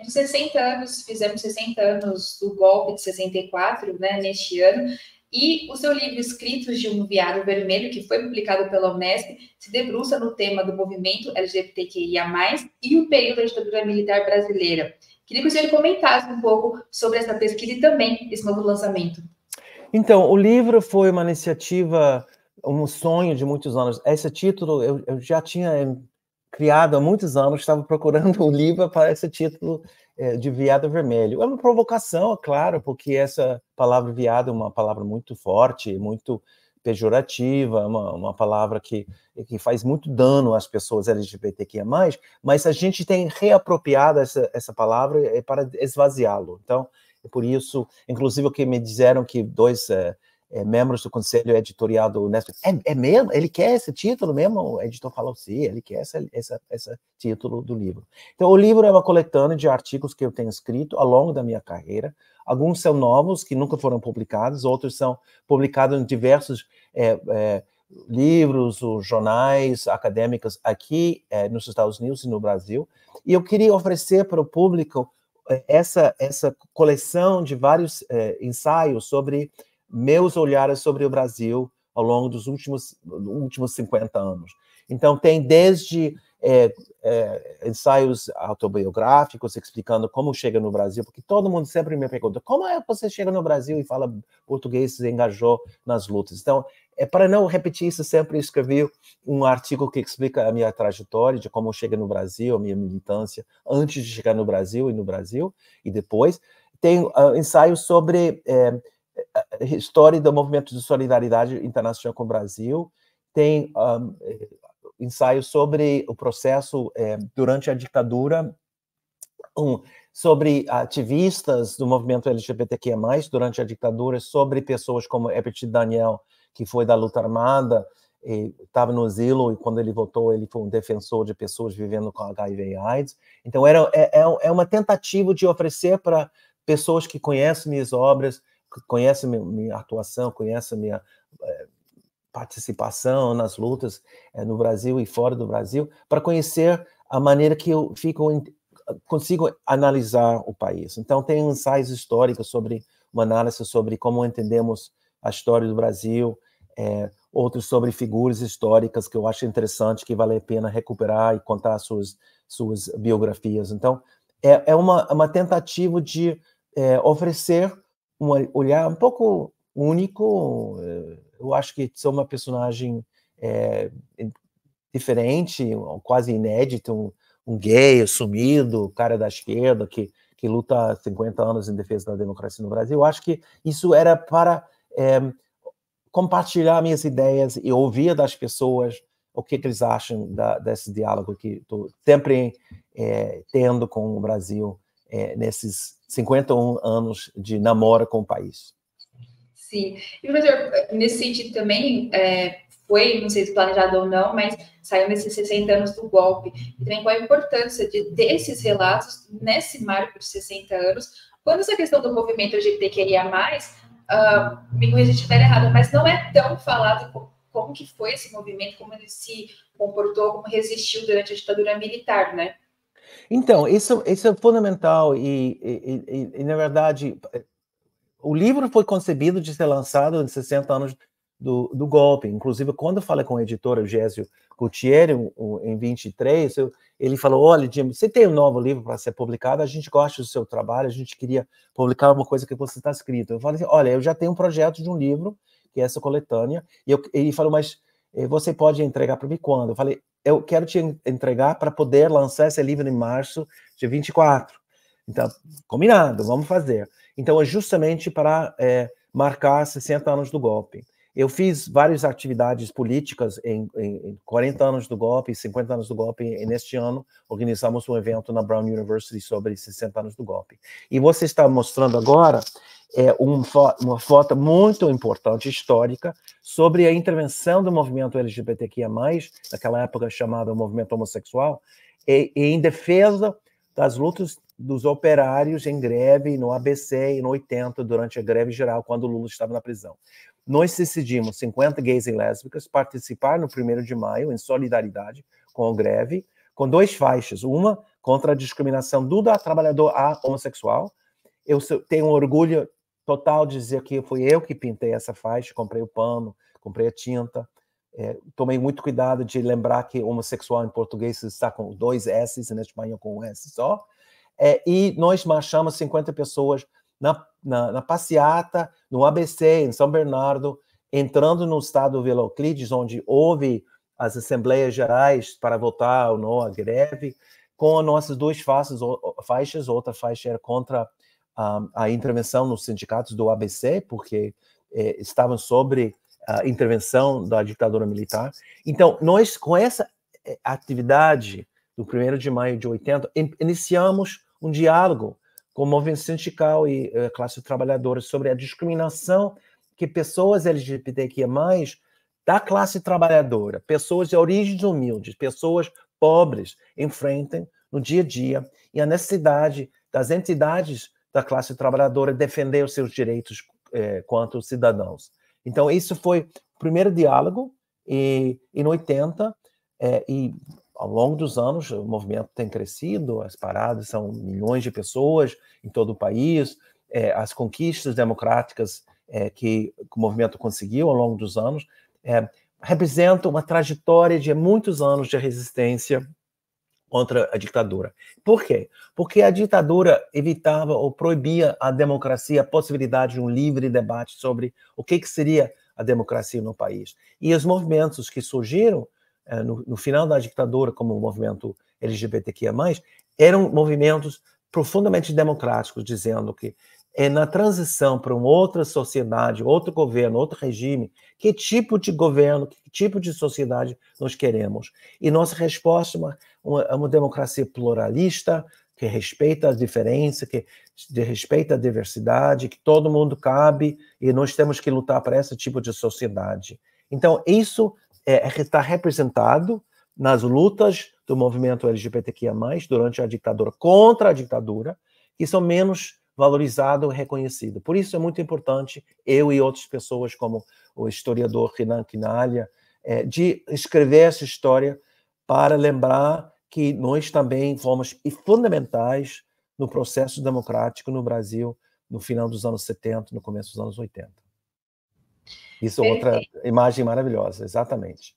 dos 60 anos, fizemos 60 anos do golpe de 64, né, neste ano, e o seu livro Escritos de um Veado Vermelho, que foi publicado pela Unesp, se debruça no tema do movimento LGBTQIA+, e o período da ditadura militar brasileira. Queria que o senhor comentasse um pouco sobre essa pesquisa e também esse novo lançamento. Então, o livro foi uma iniciativa, um sonho de muitos anos. Esse título eu já tinha criado há muitos anos, estava procurando um livro para esse título de Veado Vermelho. É uma provocação, é claro, porque essa palavra veado é uma palavra muito forte, muito pejorativa, uma palavra que faz muito dano às pessoas LGBTQIA+, mas a gente tem reapropriado essa palavra para esvaziá-lo. Então, é por isso, inclusive, o que me disseram que dois membros do conselho editorial do Unesp, é mesmo? Ele quer esse título mesmo? O editor falou, sim, ele quer esse título do livro. Então, o livro é uma coletânea de artigos que eu tenho escrito ao longo da minha carreira. Alguns são novos, que nunca foram publicados, outros são publicados em diversos livros ou jornais acadêmicos aqui nos Estados Unidos e no Brasil. E eu queria oferecer para o público essa coleção de vários ensaios sobre meus olhares sobre o Brasil ao longo dos últimos 50 anos. Então, tem desde ensaios autobiográficos explicando como chega no Brasil, porque todo mundo sempre me pergunta, como é que você chega no Brasil e fala português e se engajou nas lutas? Então, para não repetir isso, sempre escrevi um artigo que explica a minha trajetória de como chega no Brasil, a minha militância antes de chegar no Brasil e depois. Tem ensaios sobre a história do movimento de solidariedade internacional com o Brasil, tem ensaios sobre o processo durante a ditadura, sobre ativistas do movimento LGBTQIA+, durante a ditadura, sobre pessoas como Herbert Daniel, que foi da luta armada, estava no asilo, e quando ele voltou, ele foi um defensor de pessoas vivendo com HIV e AIDS. Então, é uma tentativa de oferecer para pessoas que conhecem minhas obras, conhecem minha atuação, conhecem minha participação nas lutas no Brasil e fora do Brasil, para conhecer a maneira que eu consigo analisar o país. Então, tem ensaios históricos sobre uma análise sobre como entendemos a história do Brasil, outros sobre figuras históricas que eu acho interessante, que vale a pena recuperar e contar suas biografias. Então, é uma tentativa de oferecer um olhar um pouco único. Eu acho que sou uma personagem diferente, quase inédito, um gay assumido, cara da esquerda, que luta há 50 anos em defesa da democracia no Brasil. Eu acho que isso era para compartilhar minhas ideias e ouvir das pessoas o que eles acham desse diálogo que estou sempre tendo com o Brasil nesses 51 anos de namoro com o país. Sim. E, professor, nesse sentido também, foi, não sei se planejado ou não, mas saiu nesses 60 anos do golpe. E também qual a importância desses relatos nesse marco de 60 anos, quando essa questão do movimento LGBTQIA+, me corrija se estiver errado, mas não é tão falado como que foi esse movimento, como ele se comportou, como resistiu durante a ditadura militar, né? Então, isso é fundamental e, na verdade, o livro foi concebido de ser lançado em 60 anos do golpe. Inclusive, quando eu falei com o editor, o Gésio Gutierrez, em 23, ele falou, olha, Jim, você tem um novo livro para ser publicado, a gente gosta do seu trabalho, a gente queria publicar uma coisa que você está escrito. Eu falei assim, olha, eu já tenho um projeto de um livro, que é essa coletânea, e ele falou, mas você pode entregar para mim quando? Eu falei, eu quero te entregar para poder lançar esse livro em março de 24. Então, combinado, vamos fazer. Então, é justamente para marcar 60 anos do golpe. Eu fiz várias atividades políticas em 40 anos do golpe, 50 anos do golpe, e neste ano organizamos um evento na Brown University sobre 60 anos do golpe. E você está mostrando agora uma foto muito importante, histórica, sobre a intervenção do movimento LGBTQIA+, naquela época chamada movimento homossexual, e em defesa das lutas dos operários em greve no ABC no 80, durante a greve geral, quando o Lula estava na prisão. Nós decidimos, 50 gays e lésbicas, participar no 1º de maio, em solidariedade com a greve, com 2 faixas. Uma contra a discriminação do trabalhador homossexual. Eu tenho um orgulho total de dizer que fui eu que pintei essa faixa, comprei o pano, comprei a tinta. Tomei muito cuidado de lembrar que homossexual em português está com 2 S's, em espanhol com um S só. E nós marchamos 50 pessoas na passeata, no ABC, em São Bernardo, entrando no estado Vila Euclides, onde houve as assembleias gerais para votar ou não a greve, com as nossas 2 faixas. Outra faixa era contra a intervenção nos sindicatos do ABC, porque estavam sobre a intervenção da ditadura militar. Então, nós, com essa atividade do 1º de maio de 80, iniciamos um diálogo com o movimento sindical e a classe trabalhadora sobre a discriminação que pessoas LGBTQIA+, da classe trabalhadora, pessoas de origens humildes, pessoas pobres, enfrentam no dia a dia, e a necessidade das entidades da classe trabalhadora defender os seus direitos quanto cidadãos. Então, isso foi o primeiro diálogo, e em 80, e ao longo dos anos, o movimento tem crescido, as paradas são milhões de pessoas em todo o país, as conquistas democráticas que o movimento conseguiu ao longo dos anos representam uma trajetória de muitos anos de resistência contra a ditadura. Por quê? Porque a ditadura evitava ou proibia a democracia, a possibilidade de um livre debate sobre o que seria a democracia no país. E os movimentos que surgiram no final da ditadura, como o movimento LGBTQIA+, eram movimentos profundamente democráticos, dizendo que na transição para uma outra sociedade, outro governo, outro regime, que tipo de governo, que tipo de sociedade nós queremos. E nossa resposta é uma democracia pluralista, que respeita a diferença, que respeita a diversidade, que todo mundo cabe, e nós temos que lutar para esse tipo de sociedade. Então, isso está representado nas lutas do movimento LGBTQIA+, durante a ditadura, contra a ditadura, que são menos valorizado e reconhecido. Por isso é muito importante, eu e outras pessoas, como o historiador Renan Quinalha, de escrever essa história para lembrar que nós também fomos fundamentais no processo democrático no Brasil no final dos anos 70, no começo dos anos 80. Isso é outra imagem maravilhosa, exatamente.